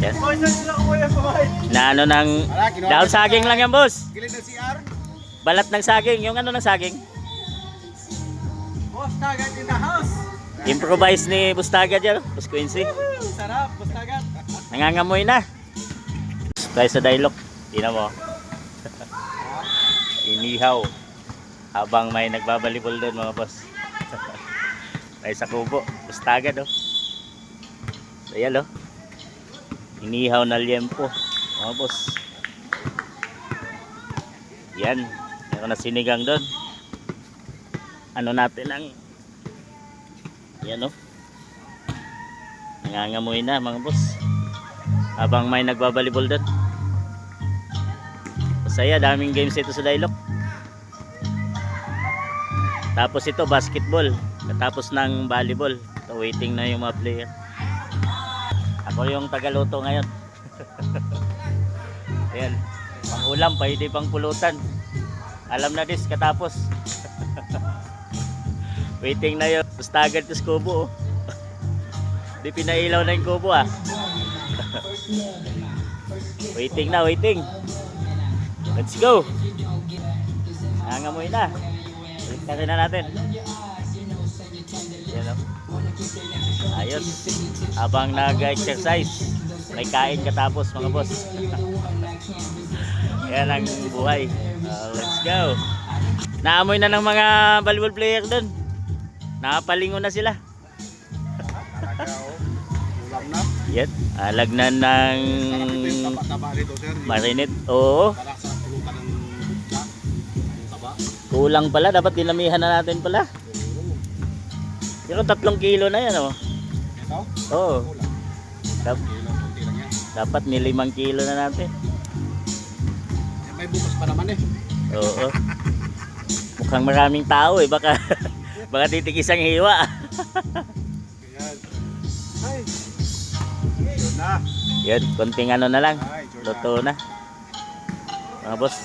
Yan. Na ano ng dahon saging lang yan, boss. Gilid ng CR. Balat ng saging, yung ano ng saging. Bustagat in the house. Improvise ni Bustagat yan, Boss Quincy. Sarap, bustagat. Nangangamoy na. Tayo sa dialog. Tingnan mo. Inihaw. Habang may nagbabalibol doon mga boss. Tayo sa kubo. Bustagat oh. So yan oh. Inihaw na liempo. Mga boss. Yan. Meron na sinigang doon. Ano natin ang yan oh. Nangangamoy na mga boss. Habang may nagbabalibol doon. Masaya, daming games ito sa Dialog. Tapos ito basketball. Katapos ng volleyball. So, waiting na yung mga player. Ako yung tagaluto ngayon. Ayan. Pang ulam, pwede pang pulutan. Alam na dis, katapos. Waiting na yun. Bustagat sa kubo. Di pinailaw na yung kubo ah. Waiting na, waiting. Let's go. Nangangamoy na. Ulit kasi na natin. Yan o. Ayos. Habang nag-exercise, may kain katapos mga boss. Yan ang buhay. Let's go. Naamoy na ng mga volleyball player dun. Nakapalingon na sila. Ulam na. Yan. Alagnan ng Taba rito, sir. marinate. Oo. Para sa pulutan ng butya. Taba. Kulang pala. Dapat dinamihan na natin pala. Pero 3 kilo na yan oh. Ito? Oo. Kulang. Kunti lang yan. Dapat ni 5 kilo na natin. May bukas pa naman eh. Oo. Mukhang maraming tao eh. Baka titikis ang hiwa. Ayan. Ay. Yun na. Yan. Konting ano na lang. Ay, sure Luto na. Mga boss.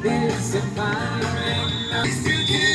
There's a fire in us to do.